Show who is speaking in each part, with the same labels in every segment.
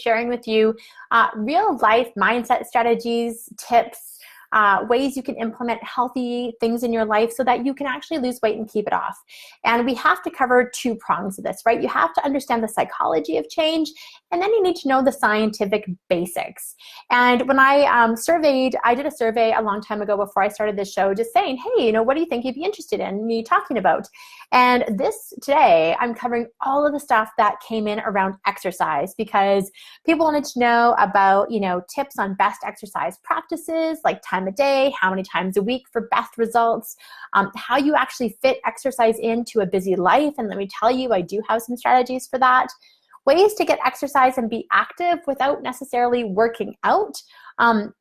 Speaker 1: sharing with you real life mindset strategies, tips, ways you can implement healthy things in your life so that you can actually lose weight and keep it off. And we have to cover two prongs of this, right? You have to understand the psychology of change, and then you need to know the scientific basics. And when I did a survey a long time ago before I started this show, just saying, hey, what do you think you'd be interested in me talking about? And today, I'm covering all of the stuff that came in around exercise, because people wanted to know about, tips on best exercise practices, like time of day, how many times a week for best results, how you actually fit exercise into a busy life. And let me tell you, I do have some strategies for that. Ways to get exercise and be active without necessarily working out.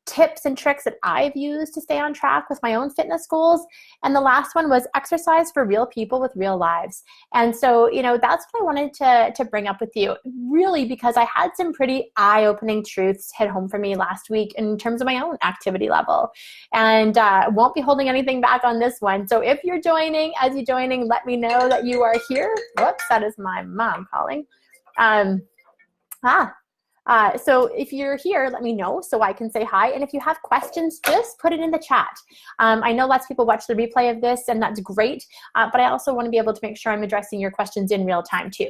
Speaker 1: Tips and tricks that I've used to stay on track with my own fitness goals. And the last one was exercise for real people with real lives. And so, that's what I wanted to bring up with you, really, because I had some pretty eye-opening truths hit home for me last week in terms of my own activity level. And won't be holding anything back on this one. So if you're joining, let me know that you are here. Whoops, that is my mom calling. So if you're here, let me know so I can say hi. And if you have questions, just put it in the chat. I know lots of people watch the replay of this, and that's great. But I also want to be able to make sure I'm addressing your questions in real time too.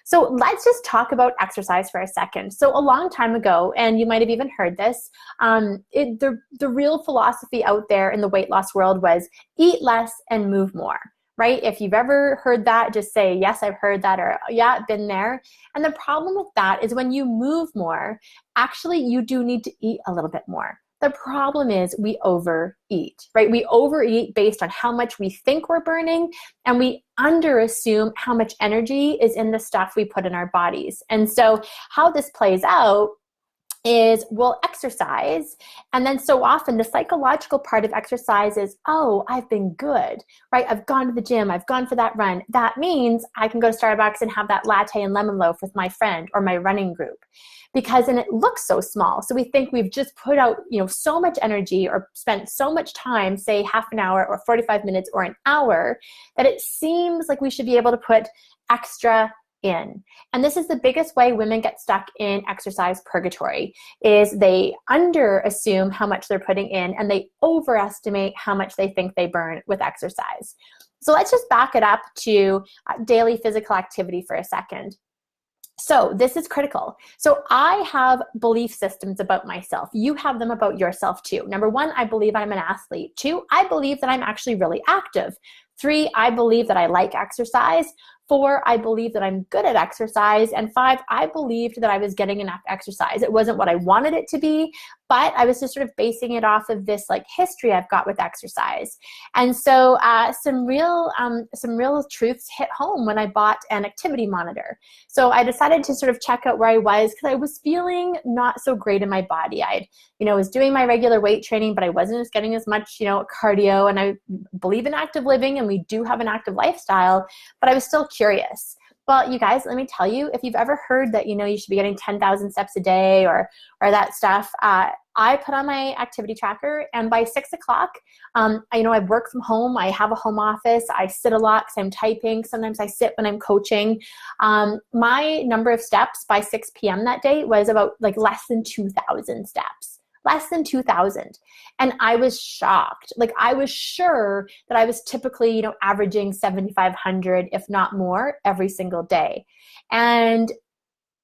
Speaker 1: So let's just talk about exercise for a second. So a long time ago, and you might have even heard this, the real philosophy out there in the weight loss world was eat less and move more. Right? If you've ever heard that, just say, yes, I've heard that, or yeah, been there. And the problem with that is when you move more, actually you do need to eat a little bit more. The problem is we overeat, right? We overeat based on how much we think we're burning, and we underassume how much energy is in the stuff we put in our bodies. And so how this plays out is we'll exercise, and then so often the psychological part of exercise is, oh, I've been good, right? I've gone to the gym, I've gone for that run. That means I can go to Starbucks and have that latte and lemon loaf with my friend or my running group, because then it looks so small. So we think we've just put out, so much energy or spent so much time, say half an hour or 45 minutes or an hour, that it seems like we should be able to put extra in. And this is the biggest way women get stuck in exercise purgatory, is they underassume how much they're putting in, and they overestimate how much they think they burn with exercise. So let's just back it up to daily physical activity for a second. So this is critical. So I have belief systems about myself. You have them about yourself too. Number one, I believe I'm an athlete. Two, I believe that I'm actually really active. Three, I believe that I like exercise. Four, I believe that I'm good at exercise. And five, I believed that I was getting enough exercise. It wasn't what I wanted it to be, but I was just sort of basing it off of this history I've got with exercise. And so some real truths hit home when I bought an activity monitor. So I decided to sort of check out where I was, because I was feeling not so great in my body. I was doing my regular weight training, but I wasn't getting as much, cardio. And I believe in active living, and we do have an active lifestyle, but I was still curious. Well, you guys, let me tell you, if you've ever heard that, you should be getting 10,000 steps a day or that stuff, I put on my activity tracker, and by 6 o'clock, I work from home. I have a home office. I sit a lot because I'm typing. Sometimes I sit when I'm coaching. My number of steps by 6 p.m. that day was about less than 2,000 steps. Less than 2,000. And I was shocked. I was sure that I was typically, averaging 7,500, if not more, every single day. And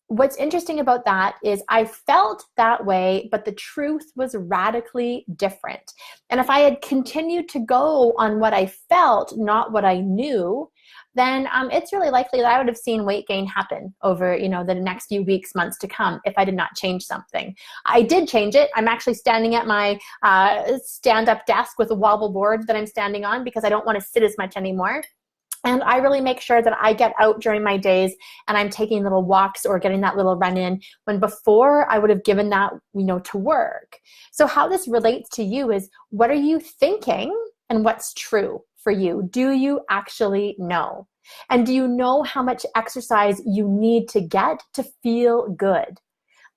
Speaker 1: what's interesting about that is I felt that way, but the truth was radically different. And if I had continued to go on what I felt, not what I knew, then it's really likely that I would have seen weight gain happen over, the next few weeks, months to come if I did not change something. I did change it. I'm actually standing at my stand-up desk with a wobble board that I'm standing on, because I don't want to sit as much anymore. And I really make sure that I get out during my days and I'm taking little walks or getting that little run in, when before I would have given that, to work. So how this relates to you is, what are you thinking and what's true for you? Do you actually know? And do you know how much exercise you need to get to feel good?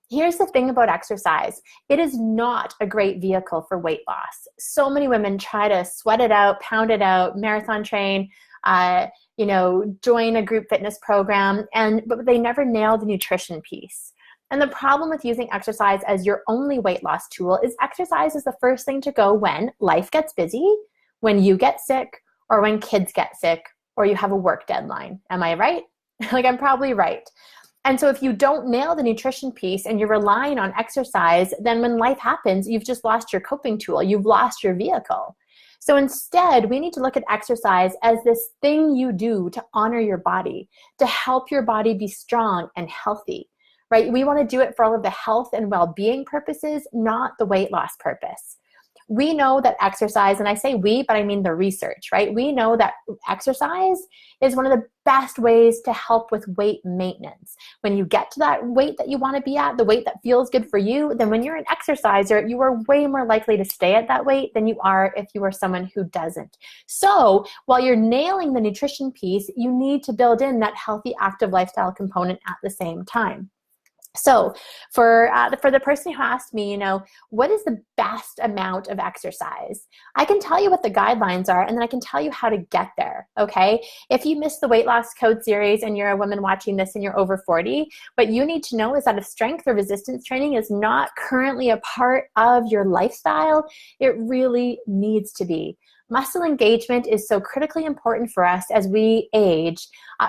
Speaker 1: Here's the thing about exercise. It is not a great vehicle for weight loss. So many women try to sweat it out, pound it out, marathon train, join a group fitness program, but they never nail the nutrition piece. And the problem with using exercise as your only weight loss tool is exercise is the first thing to go when life gets busy, when you get sick, or when kids get sick, or you have a work deadline. Am I right? Like, I'm probably right. And so if you don't nail the nutrition piece and you're relying on exercise, then when life happens, you've just lost your coping tool. You've lost your vehicle. So instead, we need to look at exercise as this thing you do to honor your body, to help your body be strong and healthy, right? We want to do it for all of the health and well-being purposes, not the weight loss purpose. We know that exercise, and I say we, but I mean the research, right? We know that exercise is one of the best ways to help with weight maintenance. When you get to that weight that you want to be at, the weight that feels good for you, then when you're an exerciser, you are way more likely to stay at that weight than you are if you are someone who doesn't. So while you're nailing the nutrition piece, you need to build in that healthy, active lifestyle component at the same time. So for the person who asked me, what is the best amount of exercise? I can tell you what the guidelines are, and then I can tell you how to get there, okay? If you missed the Weight Loss Code series and you're a woman watching this and you're over 40, what you need to know is that if strength or resistance training is not currently a part of your lifestyle, it really needs to be. Muscle engagement is so critically important for us as we age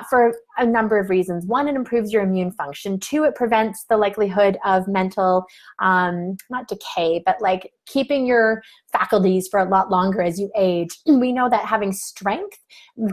Speaker 1: for a number of reasons. One, it improves your immune function. Two, it prevents the likelihood of mental, not decay, but like keeping your faculties for a lot longer as you age. We know that having strength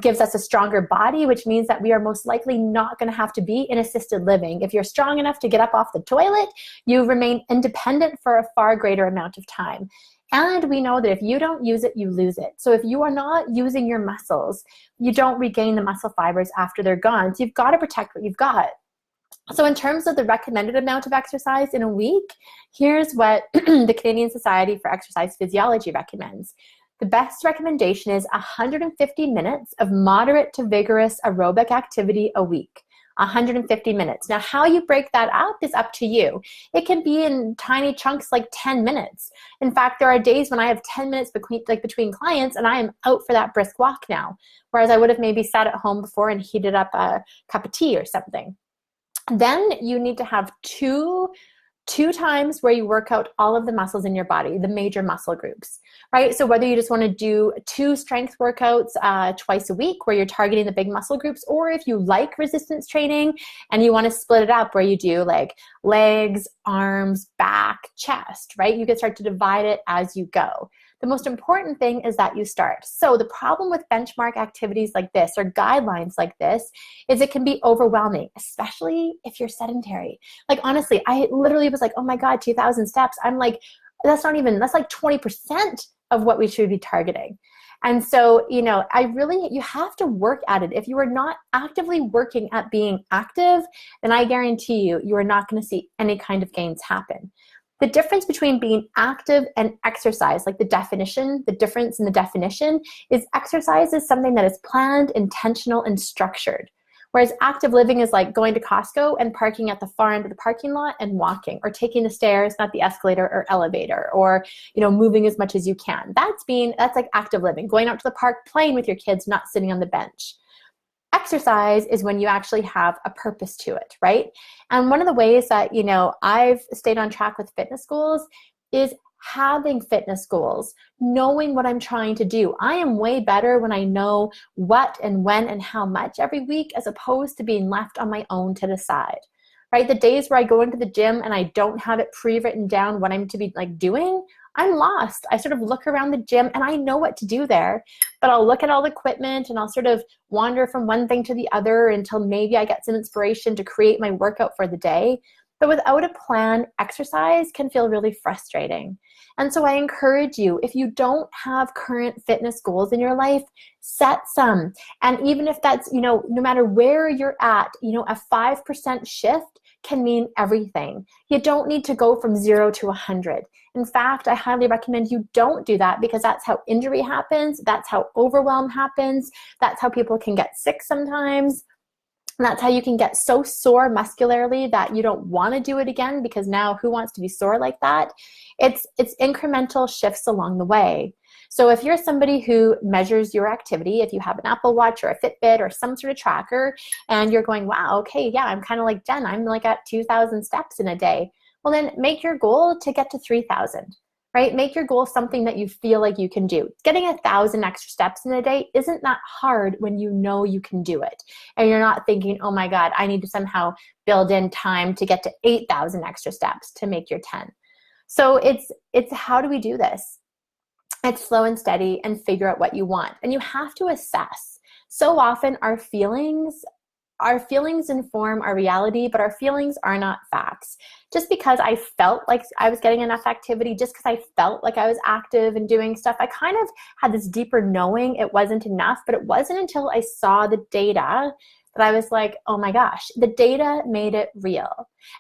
Speaker 1: gives us a stronger body, which means that we are most likely not going to have to be in assisted living. If you're strong enough to get up off the toilet, you remain independent for a far greater amount of time. And we know that if you don't use it, you lose it. So if you are not using your muscles, you don't regain the muscle fibers after they're gone. So you've got to protect what you've got. So in terms of the recommended amount of exercise in a week, here's what the Canadian Society for Exercise Physiology recommends. The best recommendation is 150 minutes of moderate to vigorous aerobic activity a week. 150 minutes. Now, how you break that up is up to you. It can be in tiny chunks like 10 minutes. In fact, there are days when I have 10 minutes between clients and I am out for that brisk walk now, whereas I would have maybe sat at home before and heated up a cup of tea or something. Then you need to have two times where you work out all of the muscles in your body, the major muscle groups, right? So whether you just want to do 2 strength workouts twice a week where you're targeting the big muscle groups, or if you like resistance training and you want to split it up where you do like legs, arms, back, chest, right? You can start to divide it as you go. The most important thing is that you start. So the problem with benchmark activities like this or guidelines like this is it can be overwhelming, especially if you're sedentary. Like honestly, I literally was like, oh my God, 2,000 steps. I'm like, that's like 20% of what we should be targeting. And so, you have to work at it. If you are not actively working at being active, then I guarantee you are not going to see any kind of gains happen. The difference between being active and exercise, like the difference in the definition is exercise is something that is planned, intentional, and structured. Whereas active living is like going to Costco and parking at the far end of the parking lot and walking, or taking the stairs, not the escalator or elevator, or, moving as much as you can. That's like active living, going out to the park, playing with your kids, not sitting on the bench. Exercise is when you actually have a purpose to it, right? And one of the ways that, I've stayed on track with fitness goals is having fitness goals, knowing what I'm trying to do. I am way better when I know what and when and how much every week, as opposed to being left on my own to decide, right? The days where I go into the gym and I don't have it pre-written down what I'm to be doing, I'm lost. I sort of look around the gym and I know what to do there, but I'll look at all the equipment and I'll sort of wander from one thing to the other until maybe I get some inspiration to create my workout for the day. But without a plan, exercise can feel really frustrating. And so I encourage you, if you don't have current fitness goals in your life, set some. And even if that's, no matter where you're at, a 5% shift can mean everything. You don't need to go from 0 to 100. In fact, I highly recommend you don't do that, because that's how injury happens. That's how overwhelm happens. That's how people can get sick sometimes. And that's how you can get so sore muscularly that you don't want to do it again, because now who wants to be sore like that? It's incremental shifts along the way. So if you're somebody who measures your activity, if you have an Apple Watch or a Fitbit or some sort of tracker, and you're going, wow, okay, yeah, I'm kind of like Jen, I'm like at 2,000 steps in a day. Well, then make your goal to get to 3,000. Right? Make your goal something that you feel like you can do. Getting 1,000 extra steps in a day isn't that hard when you know you can do it. And you're not thinking, oh my God, I need to somehow build in time to get to 8,000 extra steps to make your 10. So it's how do we do this? It's slow and steady and figure out what you want. And you have to assess. So often our feelings inform our reality, but our feelings are not facts. Just because I felt like I was getting enough activity, just because I felt like I was active and doing stuff, I kind of had this deeper knowing it wasn't enough, but it wasn't until I saw the data that I was like, oh my gosh, the data made it real.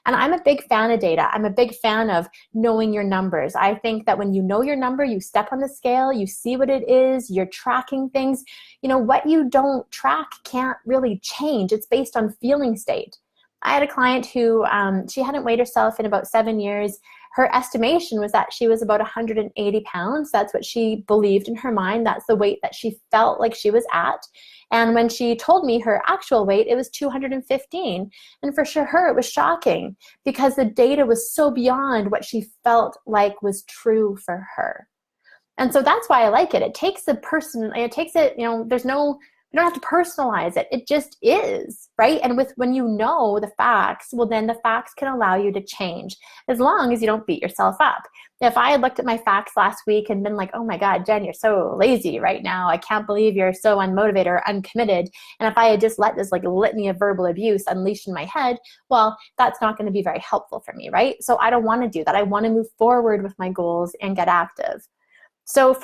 Speaker 1: And I'm a big fan of data. I'm a big fan of knowing your numbers. I think that when you know your number, you step on the scale, you see what it is, you're tracking things. You know, what you don't track can't really change. It's based on feeling state. I had a client who, she hadn't weighed herself in about 7 years. Her estimation was that she was about 180 pounds. That's what she believed in her mind. That's the weight that she felt like she was at. And when she told me her actual weight, it was 215. And for sure, her, it was shocking because the data was so beyond what she felt like was true for her. And so that's why I like it. It takes the person, it takes it, you know, you don't have to personalize it. It just is, right? And when you know the facts, well, then the facts can allow you to change as long as you don't beat yourself up. If I had looked at my facts last week and been like, oh my God, Jen, you're so lazy right now. I can't believe you're so unmotivated or uncommitted. And if I had just let this like litany of verbal abuse unleash in my head, well, that's not going to be very helpful for me, right? So I don't want to do that. I want to move forward with my goals and get active. So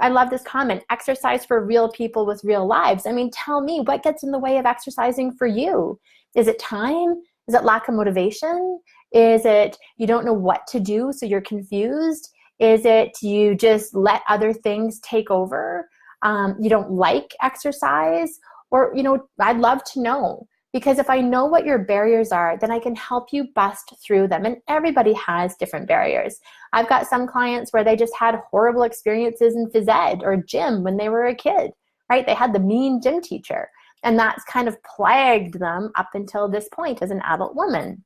Speaker 1: I love this comment, exercise for real people with real lives. I mean, tell me what gets in the way of exercising for you? Is it time? Is it lack of motivation? Is it you don't know what to do, so you're confused? Is it you just let other things take over? You don't like exercise? Or, I'd love to know. Because if I know what your barriers are, then I can help you bust through them. And everybody has different barriers. I've got some clients where they just had horrible experiences in phys ed or gym when they were a kid, right? They had the mean gym teacher. And that's kind of plagued them up until this point as an adult woman.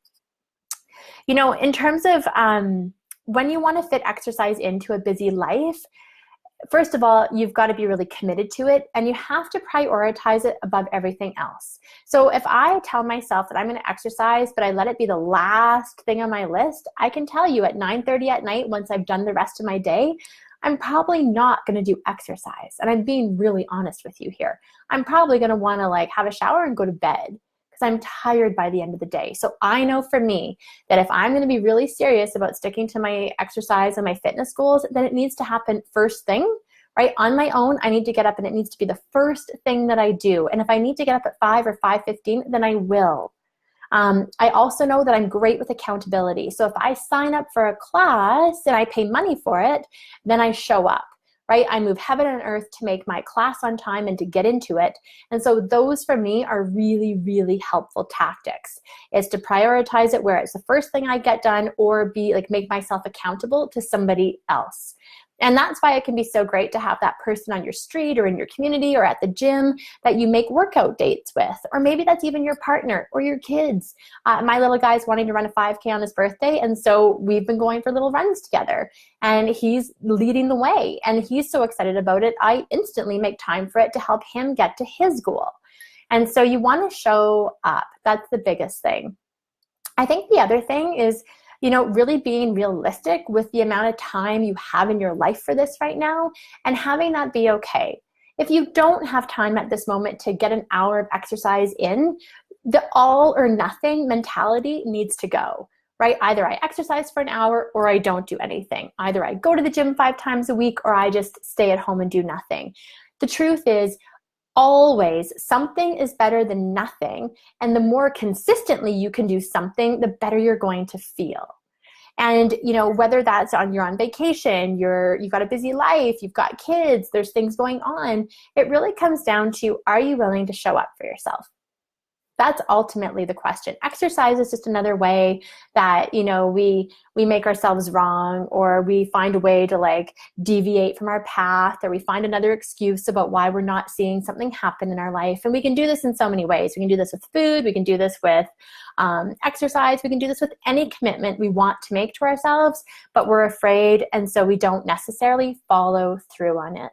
Speaker 1: In terms of when you want to fit exercise into a busy life, first of all, you've got to be really committed to it, and you have to prioritize it above everything else. So if I tell myself that I'm going to exercise, but I let it be the last thing on my list, I can tell you at 9:30 at night, once I've done the rest of my day, I'm probably not going to do exercise. And I'm being really honest with you here. I'm probably going to want to have a shower and go to bed, because I'm tired by the end of the day. So I know for me that if I'm going to be really serious about sticking to my exercise and my fitness goals, then it needs to happen first thing, right? On my own, I need to get up and it needs to be the first thing that I do. And if I need to get up at 5 or 5:15, then I will. I also know that I'm great with accountability. So if I sign up for a class and I pay money for it, then I show up. Right? I move heaven and earth to make my class on time and to get into it. And so those for me are really, really helpful tactics, is to prioritize it where it's the first thing I get done, or make myself accountable to somebody else. And that's why it can be so great to have that person on your street or in your community or at the gym that you make workout dates with. Or maybe that's even your partner or your kids. My little guy's wanting to run a 5K on his birthday, and so we've been going for little runs together. And he's leading the way, and he's so excited about it, I instantly make time for it to help him get to his goal. And so you want to show up. That's the biggest thing. I think the other thing is, really being realistic with the amount of time you have in your life for this right now, and having that be okay. If you don't have time at this moment to get an hour of exercise in, the all or nothing mentality needs to go, right? Either I exercise for an hour or I don't do anything. Either I go to the gym 5 times a week or I just stay at home and do nothing. The truth is, always something is better than nothing. And the more consistently you can do something, the better you're going to feel. And, whether that's you're on vacation, you've got a busy life, you've got kids, there's things going on, it really comes down to, are you willing to show up for yourself? That's ultimately the question. Exercise is just another way that, we make ourselves wrong, or we find a way to like deviate from our path, or we find another excuse about why we're not seeing something happen in our life. And we can do this in so many ways. We can do this with food. We can do this with exercise. We can do this with any commitment we want to make to ourselves, but we're afraid. And so we don't necessarily follow through on it.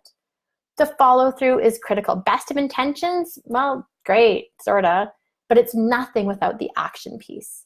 Speaker 1: The follow through is critical. Best of intentions, well, great, sorta, but it's nothing without the action piece.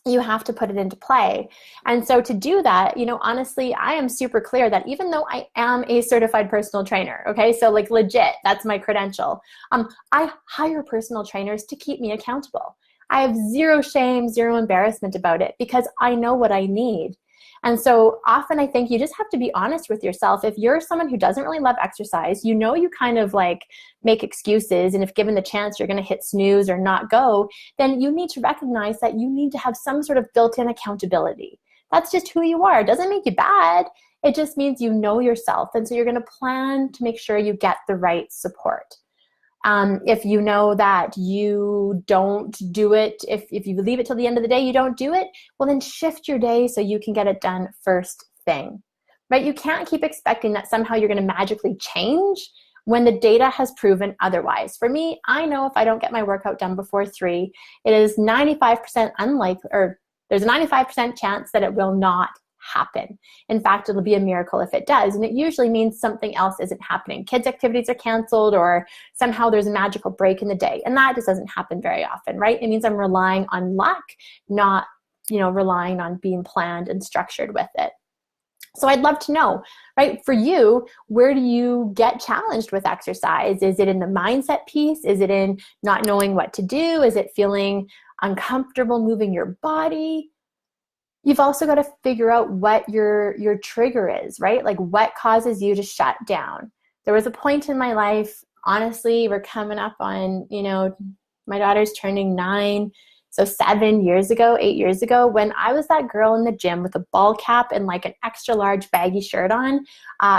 Speaker 1: You have to put it into play. And so to do that, honestly, I am super clear that even though I am a certified personal trainer, okay, so like legit, that's my credential, I hire personal trainers to keep me accountable. I have zero shame, zero embarrassment about it, because I know what I need. And so often I think you just have to be honest with yourself. If you're someone who doesn't really love exercise, you kind of like make excuses, and if given the chance you're going to hit snooze or not go, then you need to recognize that you need to have some sort of built-in accountability. That's just who you are. It doesn't make you bad. It just means you know yourself. And so you're going to plan to make sure you get the right support. If you know that you don't do it, if you leave it till the end of the day, you don't do it, well then shift your day so you can get it done first thing, right? You can't keep expecting that somehow you're going to magically change when the data has proven otherwise. For me, I know if I don't get my workout done before 3, it is 95% unlikely, or there's a 95% chance that it will not happen. In fact, it'll be a miracle if it does. And it usually means something else isn't happening. Kids' activities are canceled, or somehow there's a magical break in the day. And that just doesn't happen very often, right? It means I'm relying on luck, not, relying on being planned and structured with it. So I'd love to know, right, for you, where do you get challenged with exercise? Is it in the mindset piece? Is it in not knowing what to do? Is it feeling uncomfortable moving your body? You've also got to figure out what your trigger is, right? Like what causes you to shut down. There was a point in my life, honestly, we're coming up on, my daughter's turning 9. So 7 years ago, 8 years ago, when I was that girl in the gym with a ball cap and like an extra large baggy shirt on,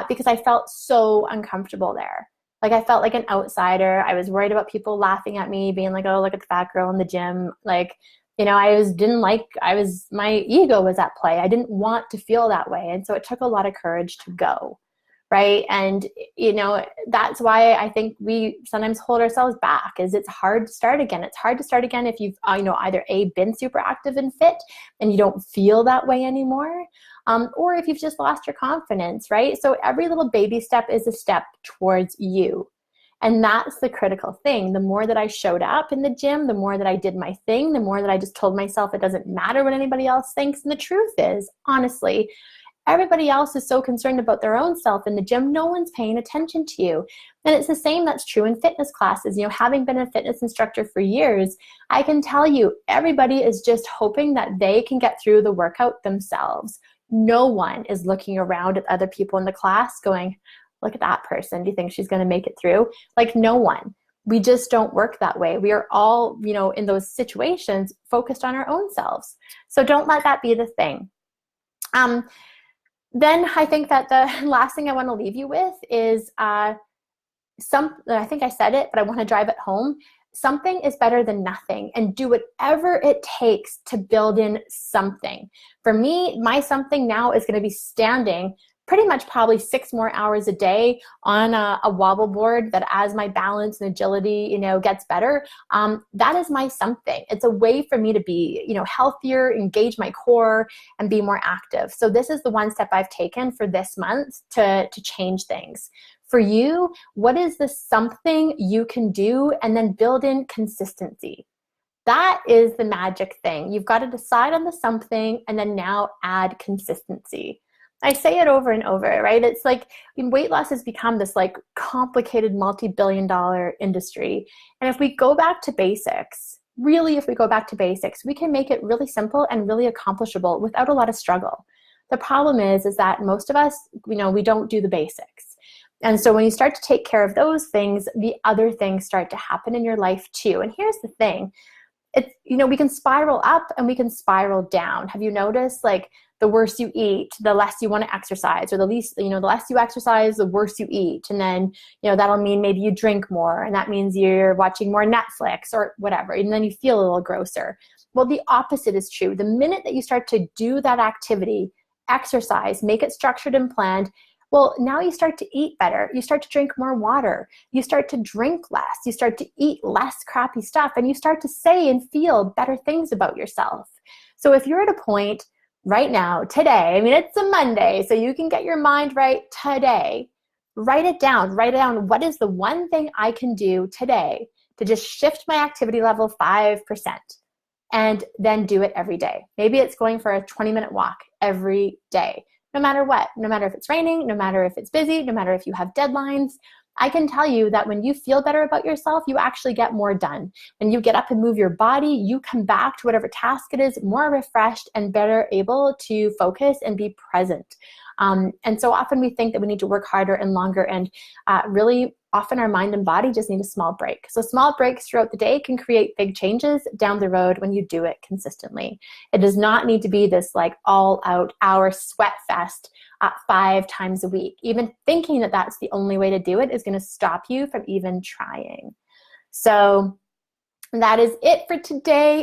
Speaker 1: because I felt so uncomfortable there. Like I felt like an outsider. I was worried about people laughing at me, being like, oh, look at the fat girl in the gym. Like, my ego was at play. I didn't want to feel that way. And so it took a lot of courage to go, right? And, that's why I think we sometimes hold ourselves back, is it's hard to start again. It's hard to start again if you've, either been super active and fit and you don't feel that way anymore, or if you've just lost your confidence, right? So every little baby step is a step towards you. And that's the critical thing. The more that I showed up in the gym, the more that I did my thing, the more that I just told myself it doesn't matter what anybody else thinks. And the truth is, honestly, everybody else is so concerned about their own self in the gym, no one's paying attention to you. And it's the same that's true in fitness classes. Having been a fitness instructor for years, I can tell you, everybody is just hoping that they can get through the workout themselves. No one is looking around at other people in the class going, look at that person. Do you think she's going to make it through? Like, no one. We just don't work that way. We are all, in those situations focused on our own selves. So don't let that be the thing. Then I think that the last thing I want to leave you with is I think I said it, but I want to drive it home. Something is better than nothing, and do whatever it takes to build in something. For me, my something now is going to be standing pretty much probably 6 more hours a day on a wobble board, that as my balance and agility, gets better, that is my something. It's a way for me to be, healthier, engage my core, and be more active. So this is the one step I've taken for this month to change things. For you, what is the something you can do, and then build in consistency? That is the magic thing. You've got to decide on the something and then now add consistency. I say it over and over, right? It's like weight loss has become this like complicated multi-billion-dollar industry. And if we go back to basics, if we go back to basics, we can make it really simple and really accomplishable without a lot of struggle. The problem is that most of us, we don't do the basics. And so when you start to take care of those things, the other things start to happen in your life too. And here's the thing. it's, we can spiral up and we can spiral down. Have you noticed, like, the worse you eat, the less you want to exercise, or the less you exercise, the worse you eat. And then, that'll mean maybe you drink more, and that means you're watching more Netflix or whatever. And then you feel a little grosser. Well, the opposite is true. The minute that you start to do that activity, exercise, make it structured and planned, well, now you start to eat better. You start to drink more water. You start to drink less. You start to eat less crappy stuff, and you start to say and feel better things about yourself. So if you're at a point right now, today, it's a Monday, so you can get your mind right today. Write it down. Write down, what is the one thing I can do today to just shift my activity level 5%? And then do it every day. Maybe it's going for a 20-minute walk every day, no matter what, no matter if it's raining, no matter if it's busy, no matter if you have deadlines. I can tell you that when you feel better about yourself, you actually get more done. When you get up and move your body, you come back to whatever task it is more refreshed and better able to focus and be present. And so often we think that we need to work harder and longer, and really often our mind and body just need a small break. So small breaks throughout the day can create big changes down the road when you do it consistently. It does not need to be this like all out hour sweat fest 5 times a week. Even thinking that that's the only way to do it is going to stop you from even trying. So that is it for today.